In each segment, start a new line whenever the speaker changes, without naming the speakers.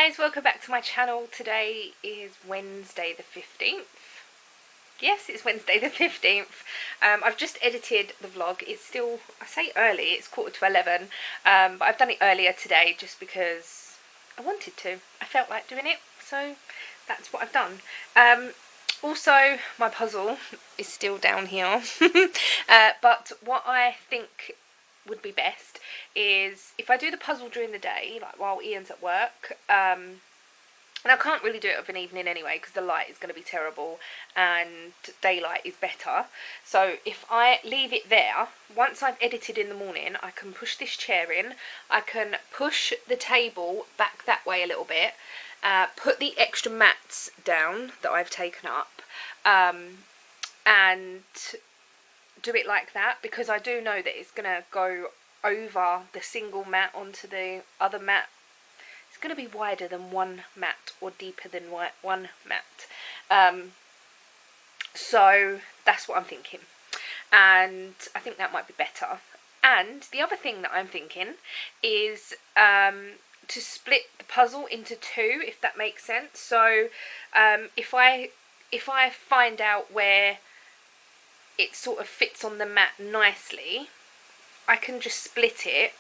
guys, welcome back to my channel. Today is Wednesday the 15th. Yes, it's Wednesday the 15th. I've just edited the vlog. It's still, I say early, it's 11:15, but I've done it earlier today just because I wanted to. I felt like doing it, so that's what I've done. Also, my puzzle is still down here, but what I think would be best is if I do the puzzle during the day, like while Ian's at work, and I can't really do it of an evening anyway because the light is going to be terrible and daylight is better. So if I leave it there, once I've edited in the morning, I can push this chair in, I can push the table back that way a little bit, put the extra mats down that I've taken up, and do it like that, because I do know that it's going to go over the single mat onto the other mat. It's going to be wider than one mat or deeper than one mat. So that's what I'm thinking, and I think that might be better. And the other thing that I'm thinking is to split the puzzle into two, if that makes sense. So if I find out where it sort of fits on the mat nicely, I can just split it.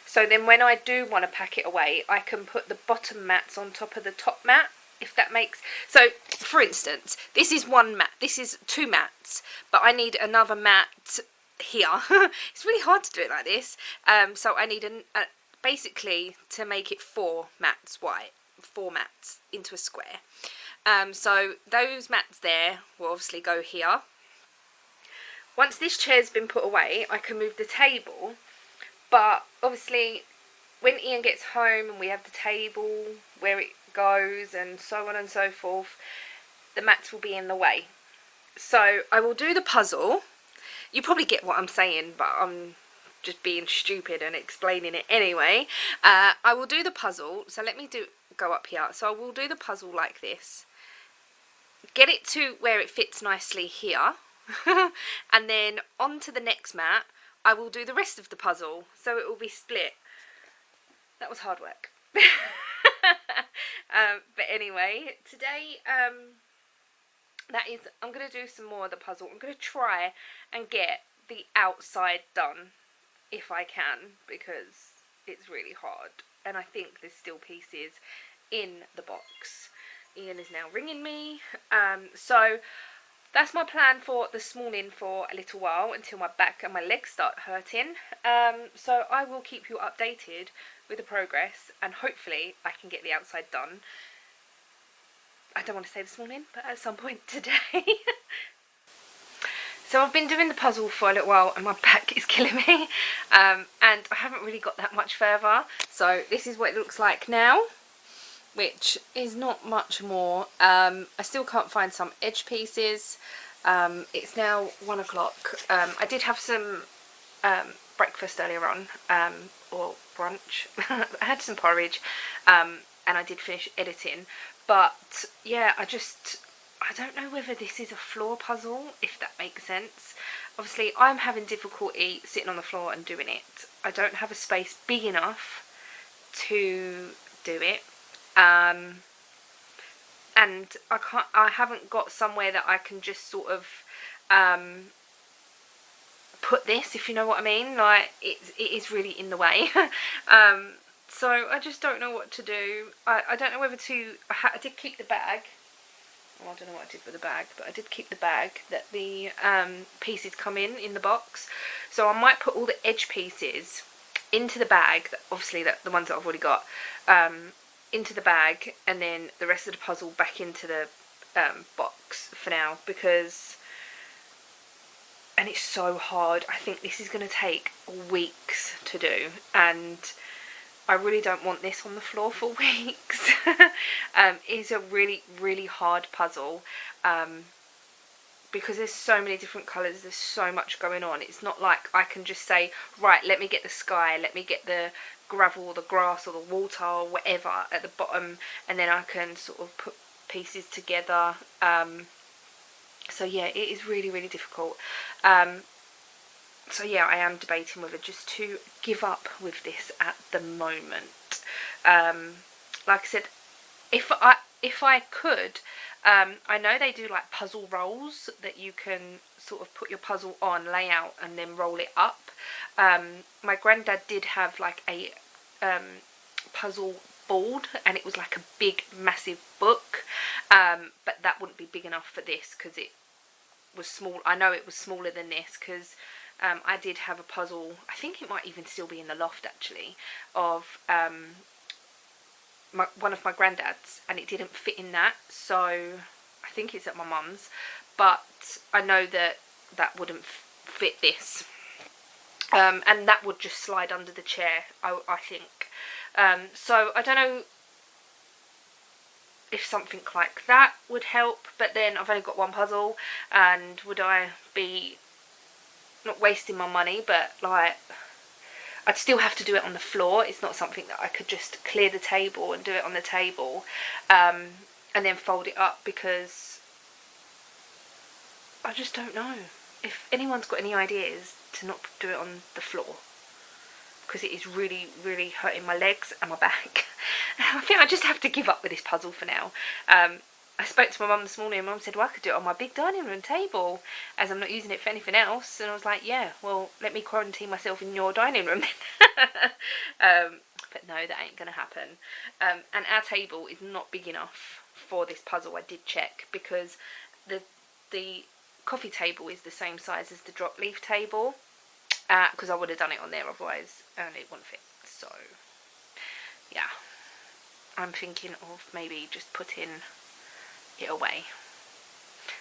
So then when I do want to pack it away, I can put the bottom mats on top of the top mat, if that makes... So, for instance, this is one mat, this is two mats, but I need another mat here. It's really hard to do it like this. So I need, basically, to make it four mats wide, four mats into a square. So those mats there will obviously go here. Once this chair's been put away, I can move the table, but obviously when Ian gets home and we have the table where it goes and so on and so forth, the mats will be in the way. So I will do the puzzle. You probably get what I'm saying, but I'm just being stupid and explaining it anyway. I will do the puzzle, so let me go up here. So I will do the puzzle like this. Get it to where it fits nicely here. And then on to the next mat, I will do the rest of the puzzle, so it will be split. That was hard work. But anyway, today I'm going to do some more of the puzzle. I'm going to try and get the outside done if I can, because it's really hard and I think there's still pieces in the box. Ian is now ringing me, so that's my plan for this morning for a little while, until my back and my legs start hurting. So I will keep you updated with the progress, and hopefully I can get the outside done. I don't want to say this morning, but at some point today. So I've been doing the puzzle for a little while and my back is killing me, and I haven't really got that much further. So this is what it looks like now, which is not much more. I still can't find some edge pieces. It's now 1 o'clock. I did have some breakfast earlier on, or brunch. I had some porridge, and I did finish editing. But yeah, I don't know whether this is a floor puzzle, if that makes sense. Obviously, I'm having difficulty sitting on the floor and doing it. I don't have a space big enough to do it. And I haven't got somewhere that I can just sort of put this, if you know what I mean. Like, it is really in the way. So I just don't know what to do. I don't know whether to... I did keep the bag. Well, I don't know what I did with the bag, but I did keep the bag that the pieces come in the box. So I might put all the edge pieces into the bag, obviously the ones that I've already got, into the bag, and then the rest of the puzzle back into the box for now, because, and it's so hard. I think this is going to take weeks to do, and I really don't want this on the floor for weeks. It's a really, really hard puzzle, because there's so many different colours, there's so much going on. It's not like I can just say, right, let me get the sky, let me get the gravel or the grass or the water or whatever at the bottom, and then I can sort of put pieces together. So yeah, it is really, really difficult. So yeah, I am debating whether just to give up with this at the moment. Like I said, if I could, I know they do like puzzle rolls that you can sort of put your puzzle on, lay out, and then roll it up. My granddad did have like a puzzle board, and it was like a big massive book, but that wouldn't be big enough for this because it was small. I know it was smaller than this because I did have a puzzle, I think it might even still be in the loft actually, of one of my granddad's, and it didn't fit in that, so I think it's at my mum's, but I know that that wouldn't fit this, and that would just slide under the chair, I think. So I don't know if something like that would help, but then I've only got one puzzle, and would I be not wasting my money, but like I'd still have to do it on the floor. It's not something that I could just clear the table and do it on the table, and then fold it up, because I just don't know. If anyone's got any ideas to not do it on the floor, because it is really, really hurting my legs and my back. I think I just have to give up with this puzzle for now. I spoke to my mum this morning, and Mum said, well, I could do it on my big dining room table, as I'm not using it for anything else. And I was like, yeah, well, let me quarantine myself in your dining room then. But no, that ain't going to happen. And our table is not big enough for this puzzle. I did check, because the coffee table is the same size as the drop leaf table, because I would have done it on there otherwise, and it wouldn't fit. So, yeah. I'm thinking of maybe just putting it away.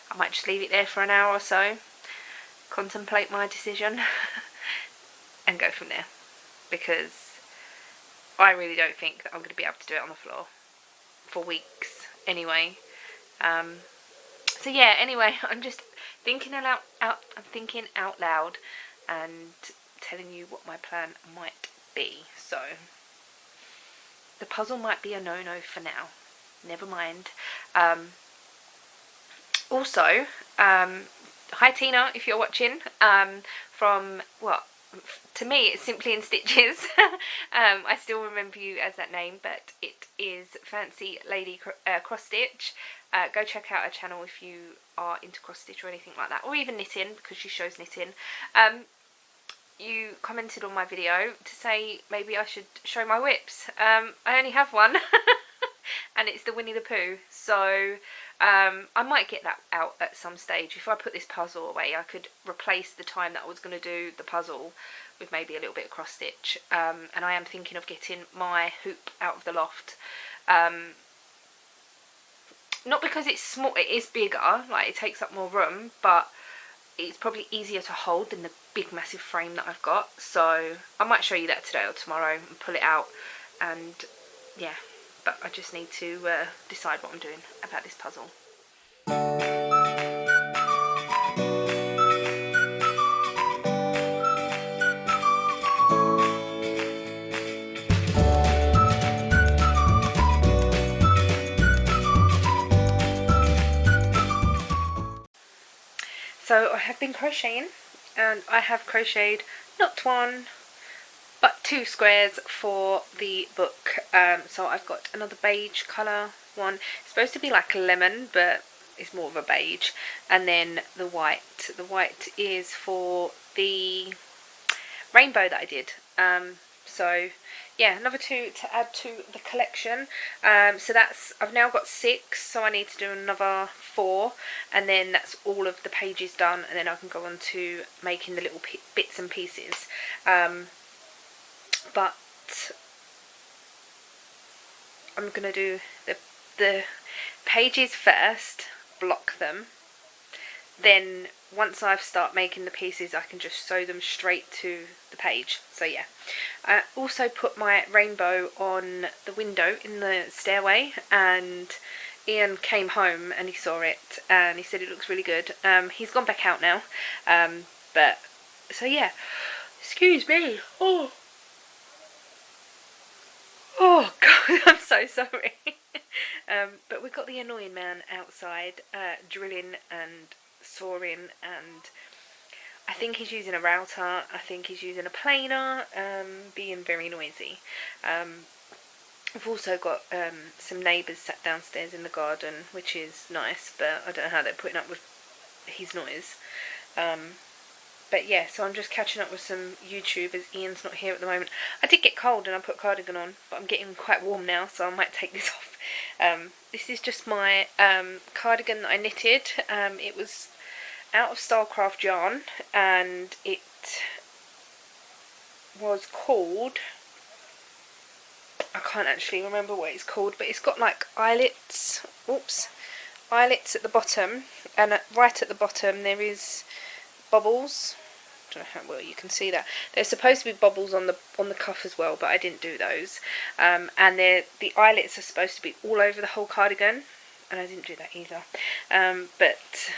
I might just leave it there for an hour or so, contemplate my decision, and go from there, because I really don't think that I'm going to be able to do it on the floor for weeks anyway. So yeah, anyway, I'm just thinking out loud and telling you what my plan might be. So the puzzle might be a no-no for now. Never mind. Also, hi Tina, if you're watching, from, well, to me it's Simply in Stitches. I still remember you as that name, but it is Fancy Lady Cross Stitch. Go check out her channel if you are into cross stitch or anything like that, or even knitting, because she shows knitting. You commented on my video to say maybe I should show my whips. I only have one, and it's the Winnie the Pooh, so I might get that out at some stage. If I put this puzzle away, I could replace the time that I was going to do the puzzle with maybe a little bit of cross stitch, and I am thinking of getting my hoop out of the loft. Not because it's small, it is bigger, like it takes up more room, but it's probably easier to hold than the big massive frame that I've got. So I might show you that today or tomorrow and pull it out, and yeah, but I just need to decide what I'm doing about this puzzle. So I have been crocheting, and I have crocheted not one but 2 squares for the book. So I've got another beige colour one. It's supposed to be like a lemon, but it's more of a beige. And then the white. The white is for the rainbow that I did. So yeah, another 2 to add to the collection. So that's, I've now got 6, so I need to do another 4, and then that's all of the pages done, and then I can go on to making the little bits and pieces. But I'm going to do the pages first, block them, then once I've start making the pieces I can just sew them straight to the page. So yeah, I also put my rainbow on the window in the stairway, and Ian came home and he saw it and he said it looks really good. He's gone back out now, but so yeah, excuse me. Oh god, I'm so sorry. But we've got the annoying man outside drilling and sawing, and I think he's using a router, I think he's using a planer, being very noisy. I've also got some neighbours sat downstairs in the garden, which is nice, but I don't know how they're putting up with his noise. But yeah, so I'm just catching up with some YouTube as Ian's not here at the moment. I did get cold and I put a cardigan on, but I'm getting quite warm now, so I might take this off. This is just my cardigan that I knitted. It was out of Starcraft yarn, and it was called, I can't actually remember what it's called, but it's got like eyelets, eyelets at the bottom, and right at the bottom there is bubbles. I don't know how well you can see that. There's supposed to be bubbles on the cuff as well, but I didn't do those. And the eyelets are supposed to be all over the whole cardigan, and I didn't do that either. But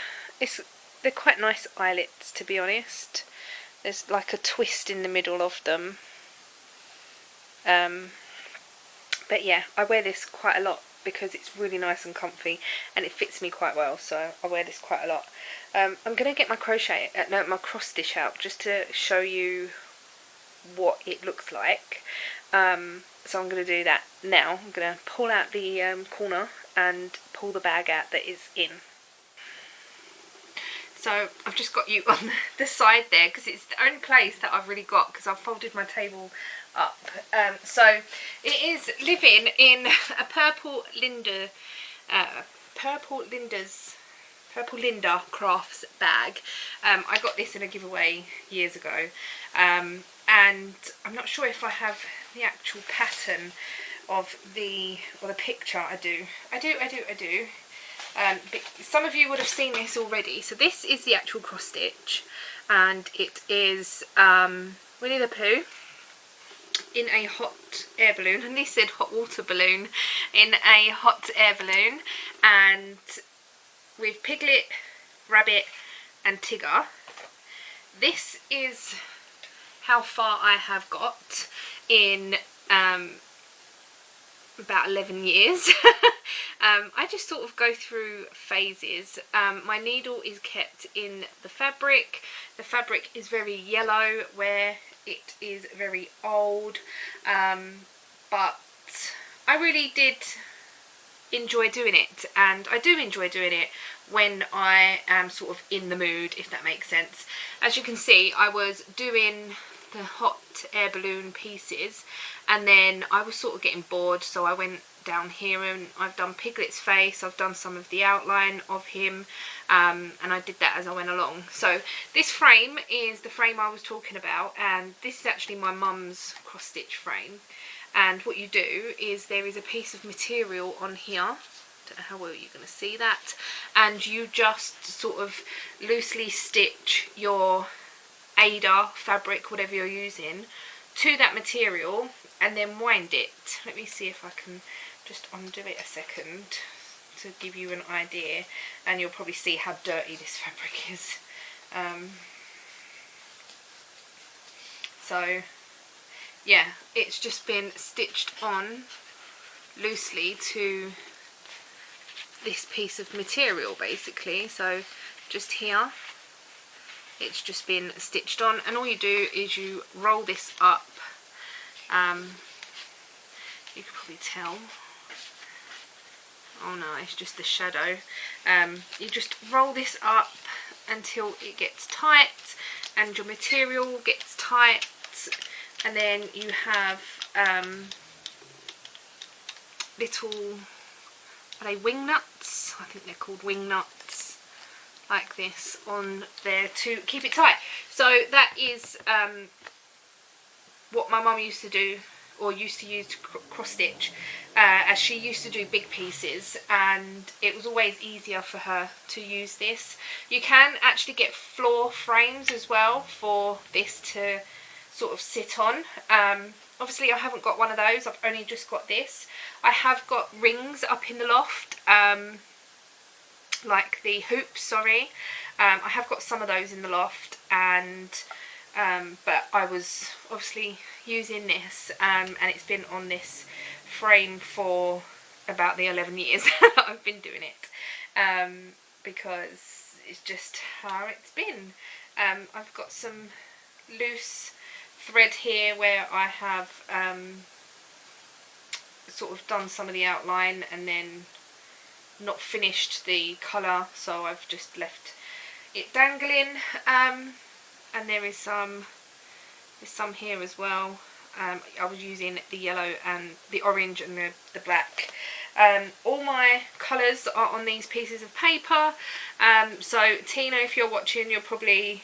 they're quite nice eyelets, to be honest. There's like a twist in the middle of them. But yeah, I wear this quite a lot because it's really nice and comfy, and it fits me quite well, so I wear this quite a lot. I'm going to get my my cross stitch out just to show you what it looks like. So I'm going to do that now. I'm going to pull out the corner and pull the bag out that is in. So I've just got you on the side there because it's the only place that I've really got, because I've folded my table up. So it is living in a Purple Linda Crafts bag. I got this in a giveaway years ago, and I'm not sure if I have the actual pattern of the picture. I do. But some of you would have seen this already. So this is the actual cross stitch, and it is Winnie the Pooh in a hot air balloon, and this said hot water balloon, in a hot air balloon, and with Piglet, Rabbit and Tigger. This is how far I have got in about 11 years. I just sort of go through phases. My needle is kept in the fabric. The fabric is very yellow where it is very old, but I really did enjoy doing it, and I do enjoy doing it when I am sort of in the mood, if that makes sense. As you can see, I was doing the hot air balloon pieces, and then I was sort of getting bored, so I went down here and I've done Piglet's face, I've done some of the outline of him, and I did that as I went along. So this frame is the frame I was talking about, and this is actually my mum's cross stitch frame. And what you do is there is a piece of material on here, don't know how well you're going to see that, and you just sort of loosely stitch your Ada fabric, whatever you're using, to that material, and then wind it. Let me see if I can just undo it a second to give you an idea, and you'll probably see how dirty this fabric is. So yeah, it's just been stitched on loosely to this piece of material basically. So just here it's just been stitched on, and all you do is you roll this up. You can probably tell, oh no, it's just the shadow. You just roll this up until it gets tight and your material gets tight, and then you have little, are they wing nuts? I think they're called wing nuts, like this on there to keep it tight. So that is what my mum used to do, or used to use to cross stitch, as she used to do big pieces, and it was always easier for her to use this. You can actually get floor frames as well for this to sort of sit on. Obviously I haven't got one of those, I've only just got this. I have got rings up in the loft, like the hoops, sorry. I have got some of those in the loft, and but I was obviously using this, and it's been on this frame for about the 11 years that I've been doing it, because it's just how it's been. I've got some loose thread here where I have sort of done some of the outline and then not finished the colour, so I've just left it dangling. And there's some here as well. I was using the yellow and the orange and the black. All my colours are on these pieces of paper. So Tina, if you're watching, you're probably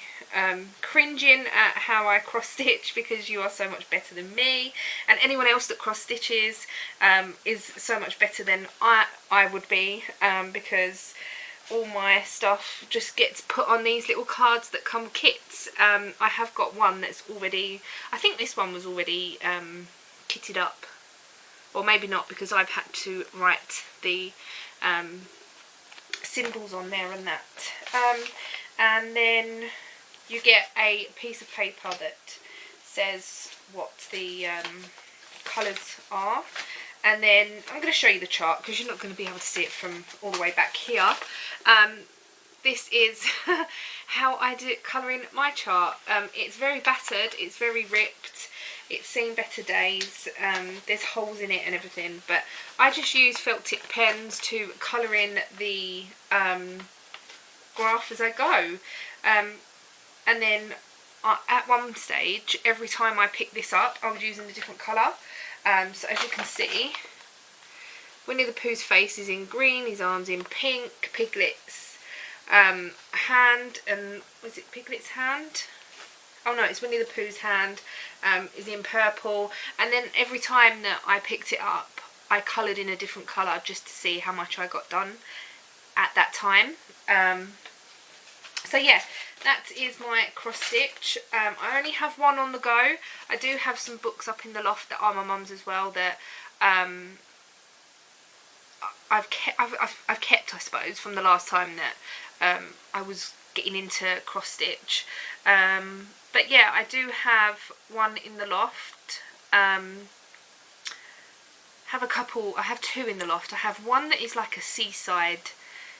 cringing at how I cross stitch, because you are so much better than me, and anyone else that cross stitches is so much better than I would be, because all my stuff just gets put on these little cards that come kits. I have got one that's already, I think this one was already kitted up, or maybe not, because I've had to write the symbols on there and that. And then you get a piece of paper that says what the colours are. And then I'm going to show you the chart, because you're not going to be able to see it from all the way back here. This is how I do colouring my chart. It's very battered, it's very ripped, it's seen better days, there's holes in it and everything, but I just use felt tip pens to colour in the graph as I go. And then at one stage, every time I picked this up, I was using a different colour. So as you can see, Winnie the Pooh's face is in green, his arm's in pink, Piglet's hand, and was it Piglet's hand? Oh no, it's Winnie the Pooh's hand, is in purple. And then every time that I picked it up, I coloured in a different colour just to see how much I got done at that time. So yeah, that is my cross stitch. I only have one on the go. I do have some books up in the loft that are my mum's as well, that I've kept, I suppose, from the last time that I was getting into cross stitch. But yeah, I do have one in the loft. Have a couple. I have two in the loft. I have one that is like a seaside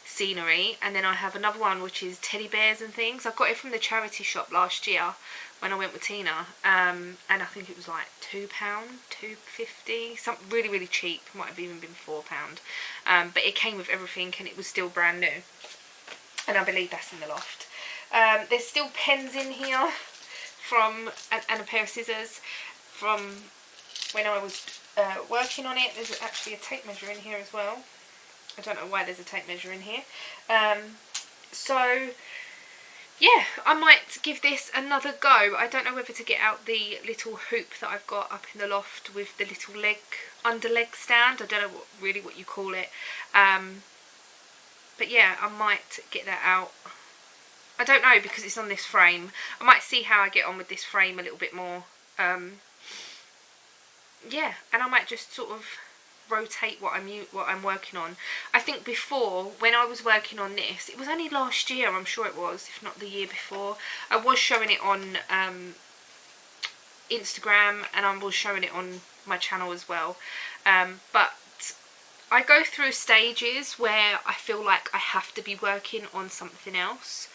scenery, and then I have another one which is teddy bears and things. I got it from the charity shop last year when I went with Tina, and I think it was like £2, £2.50, something really, really cheap. Might have even been £4, but it came with everything and it was still brand new, and I believe that's in the loft. There's still pens in here from and a pair of scissors from when I was working on it. There's actually a tape measure in here as well. I don't know why there's a tape measure in here. So yeah, I might give this another go. I don't know whether to get out the little hoop that I've got up in the loft with the little under leg stand. I don't know really what you call it. But yeah, I might get that out. I don't know, because it's on this frame. I might see how I get on with this frame a little bit more. Yeah, and I might just sort of rotate what I'm working on. I think before, when I was working on this, it was only last year, I'm sure it was, if not the year before, I was showing it on Instagram, and I was showing it on my channel as well. But I go through stages where I feel like I have to be working on something else.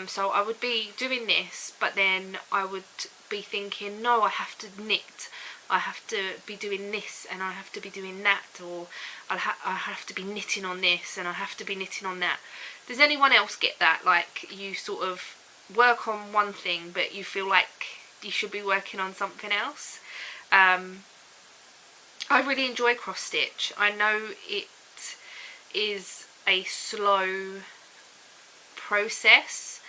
So I would be doing this, but then I would be thinking, no, I have to knit, I have to be doing this, and I have to be doing that, or I have to be knitting on this, and I have to be knitting on that. Does anyone else get that? Like, you sort of work on one thing, but you feel like you should be working on something else? I really enjoy cross stitch. I know it is a slow process,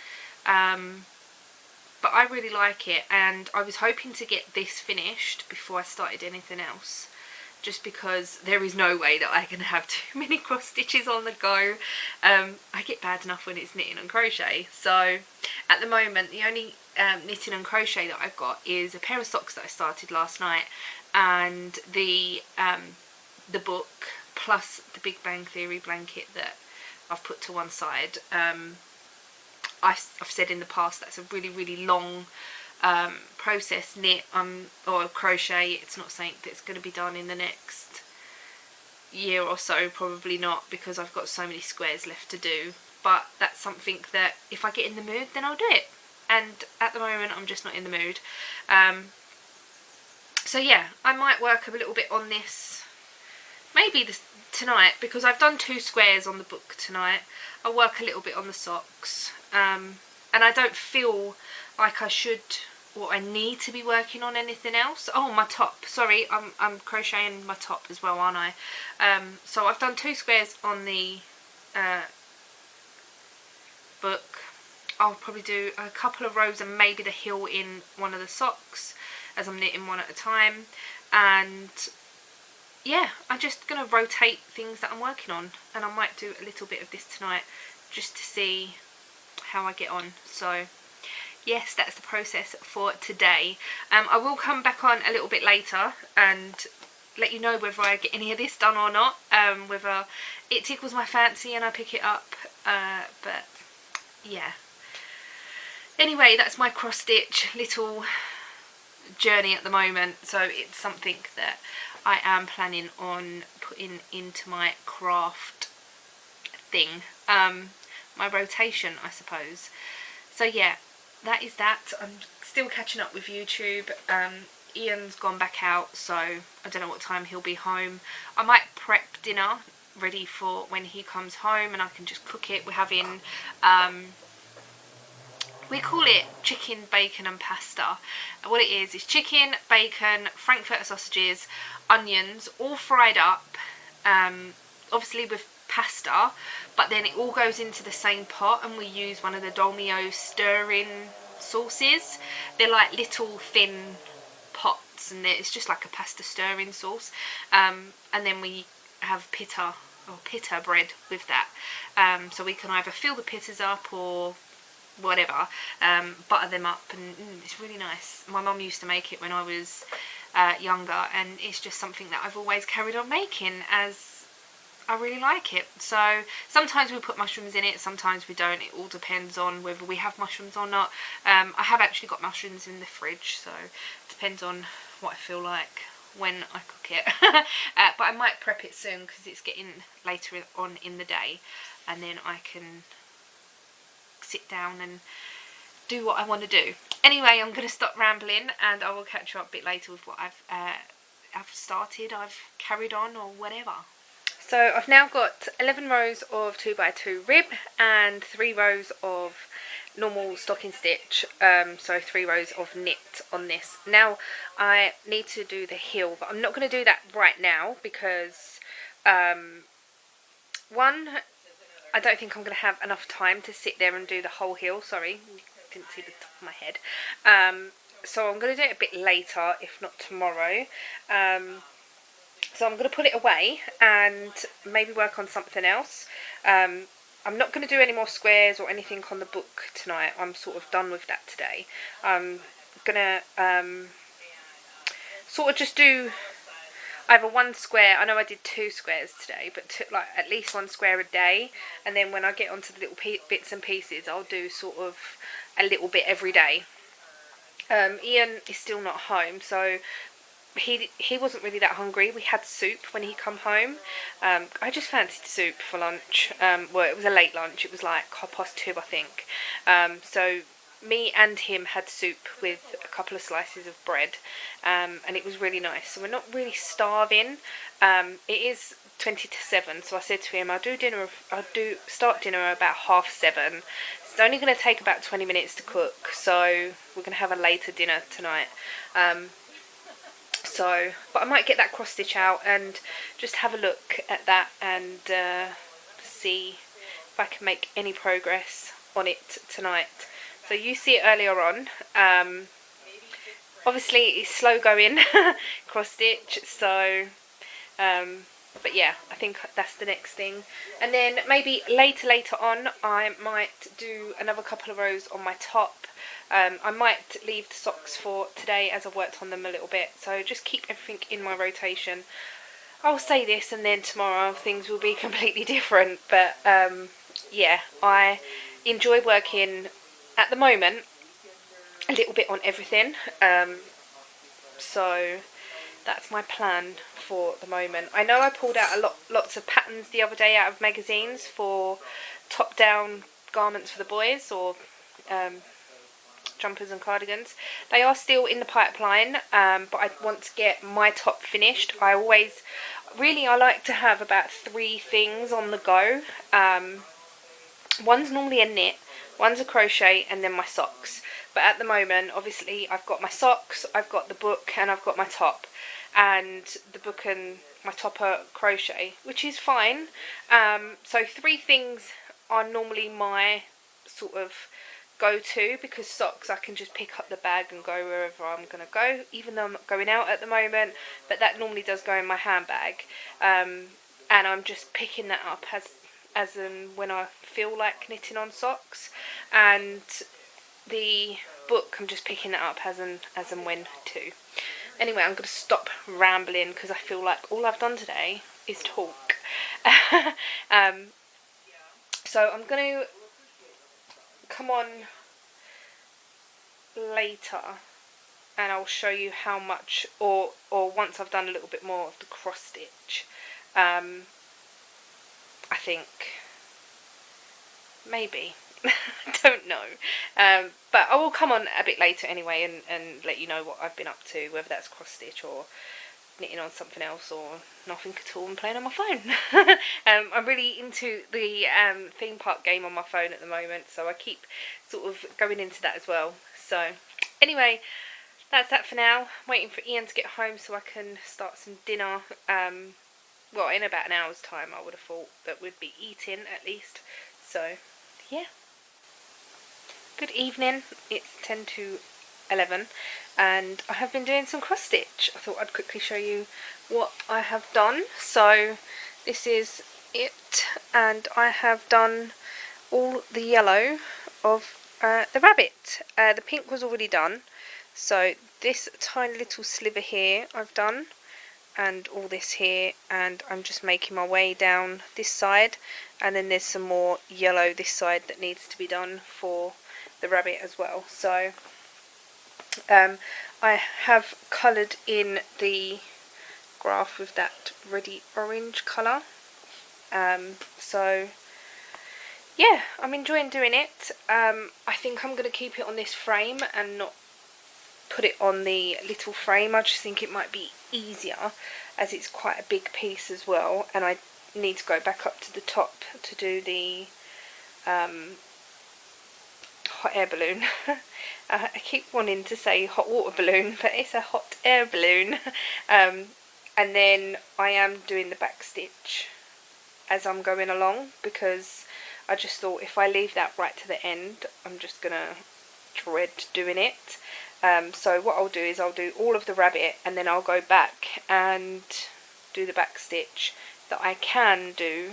but I really like it, and I was hoping to get this finished before I started anything else, just because there is no way that I can have too many cross stitches on the go. I get bad enough when it's knitting and crochet, so at the moment the only knitting and crochet that I've got is a pair of socks that I started last night, and the book, plus the Big Bang Theory blanket that I've put to one side. I've said in the past that's a really, really long process, knit or crochet. It's not something that's going to be done in the next year or so, probably not, because I've got so many squares left to do. But that's something that if I get in the mood, then I'll do it, and at the moment I'm just not in the mood. So yeah, I might work a little bit on this maybe tonight, because I've done 2 squares on the book tonight, I'll work a little bit on the socks. And I don't feel like I should or I need to be working on anything else. Oh, my top. Sorry, I'm crocheting my top as well, aren't I? So I've done 2 squares on the book. I'll probably do a couple of rows and maybe the heel in one of the socks as I'm knitting one at a time. And yeah, I'm just going to rotate things that I'm working on, and I might do a little bit of this tonight just to see how I get on. So yes, that's the process for today. I will come back on a little bit later and let you know whether I get any of this done or not, whether it tickles my fancy and I pick it up, but yeah. Anyway, that's my cross stitch little journey at the moment, so it's something that I am planning on putting into my craft thing, my rotation, I suppose. So yeah, that is that. I'm still catching up with YouTube. Ian's gone back out, so I don't know what time he'll be home. I might prep dinner ready for when he comes home and I can just cook it. We're having we call it chicken, bacon and pasta. What it is chicken, bacon, frankfurter sausages, onions, all fried up, obviously with pasta, but then it all goes into the same pot, and we use one of the Dolmio stirring sauces. They're like little thin pots, and it's just like a pasta stirring sauce, and then we have pita bread with that, so we can either fill the pittas up or whatever, butter them up, and it's really nice. My mum used to make it when I was younger, and it's just something that I've always carried on making as I really like it. So sometimes we put mushrooms in it, sometimes we don't. It all depends on whether we have mushrooms or not. I have actually got mushrooms in the fridge, so it depends on what I feel like when I cook it. But I might prep it soon because it's getting later on in the day, and then I can sit down and do what I want to do. Anyway, I'm going to stop rambling and I will catch you up a bit later with what I've started, I've carried on, or whatever. So I've now got 11 rows of 2x2 rib and 3 rows of normal stocking stitch, so 3 rows of knit on this. Now I need to do the heel, but I'm not going to do that right now because one, I don't think I'm going to have enough time to sit there and do the whole heel. Sorry, didn't see the top of my head. So I'm going to do it a bit later, if not tomorrow. So I'm going to put it away and maybe work on something else. I'm not going to do any more squares or anything on the book tonight. I'm sort of done with that today. I'm going to sort of just do either 1 square. I know I did 2 squares today, but like at least 1 square a day, and then when I get onto the little bits and pieces, I'll do sort of a little bit every day. Ian is still not home, so he wasn't really that hungry. We had soup when he come home. I just fancied soup for lunch. Well, it was a late lunch. It was like 2:30, I think. So me and him had soup with a couple of slices of bread, and it was really nice. So we're not really starving. It is 20 to 7, so I said to him, I'll do start dinner about 7:30. It's only going to take about 20 minutes to cook, so we're going to have a later dinner tonight. But I might get that cross stitch out and just have a look at that and see if I can make any progress on it tonight. So you see it earlier on. Obviously it's slow going cross stitch, so but yeah, I think that's the next thing. And then maybe later on I might do another couple of rows on my top. I might leave the socks for today as I've worked on them a little bit, so just keep everything in my rotation. I'll say this and then tomorrow things will be completely different, but yeah, I enjoy working at the moment a little bit on everything, so that's my plan for the moment. I know I pulled out lots of patterns the other day out of magazines for top down garments for the boys, or jumpers and cardigans. They are still in the pipeline, but I want to get my top finished. really I like to have about 3 things on the go. One's normally a knit, one's a crochet, and then my socks. But at the moment, obviously, I've got my socks, I've got the book, and I've got my top. And the book and my top are crochet, which is fine. So 3 things are normally my sort of go-to, because socks I can just pick up the bag and go wherever I'm going to go, even though I'm not going out at the moment, but that normally does go in my handbag. And I'm just picking that up as in when I feel like knitting on socks, and the book I'm just picking it up as and when too. Anyway, I'm going to stop rambling because I feel like all I've done today is talk. So I'm going to come on later and I'll show you how much, or once I've done a little bit more of the cross stitch. I think maybe don't know, but I will come on a bit later anyway and let you know what I've been up to, whether that's cross stitch or knitting on something else or nothing at all and playing on my phone. I'm really into the theme park game on my phone at the moment, so I keep sort of going into that as well. So anyway, that's that for now. I'm waiting for Ian to get home so I can start some dinner. Well, in about an hour's time I would have thought that we'd be eating at least. So yeah. Good evening. It's 10 to 11 and I have been doing some cross stitch. I thought I'd quickly show you what I have done. So this is it, and I have done all the yellow of the rabbit. The pink was already done, so this tiny little sliver here I've done, and all this here, and I'm just making my way down this side, and then there's some more yellow this side that needs to be done for the rabbit as well. So I have coloured in the graph with that ready orange colour. So yeah, I'm enjoying doing it. I think I'm going to keep it on this frame and not put it on the little frame. I just think it might be easier as it's quite a big piece as well, and I need to go back up to the top to do the hot air balloon. I keep wanting to say hot water balloon, but it's a hot air balloon. And then I am doing the back stitch as I'm going along, because I just thought if I leave that right to the end, I'm just gonna dread doing it. So what I'll do is I'll do all of the rabbit, and then I'll go back and do the back stitch that I can do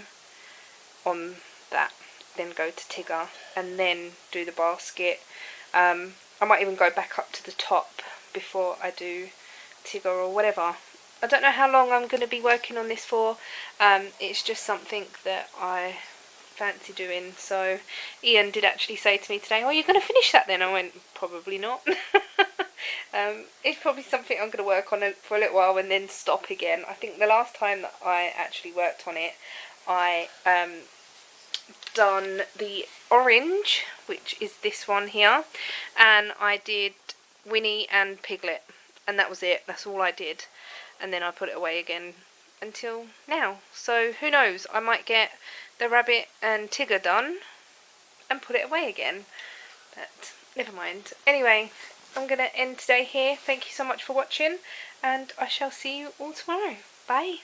on that, then go to Tigger and then do the basket. I might even go back up to the top before I do Tigger or whatever. I don't know how long I'm going to be working on this for. It's just something that I fancy doing. So Ian did actually say to me today, "Oh, you're going to finish that then?" I went, "Probably not." It's probably something I'm going to work on for a little while and then stop again. I think the last time that I actually worked on it, I done the orange, which is this one here, and I did Winnie and Piglet, and that was it. That's all I did, and then I put it away again until now. So who knows, I might get the rabbit and Tigger done and put it away again, but never mind. Anyway, I'm going to end today here. Thank you so much for watching, and I shall see you all tomorrow. Bye.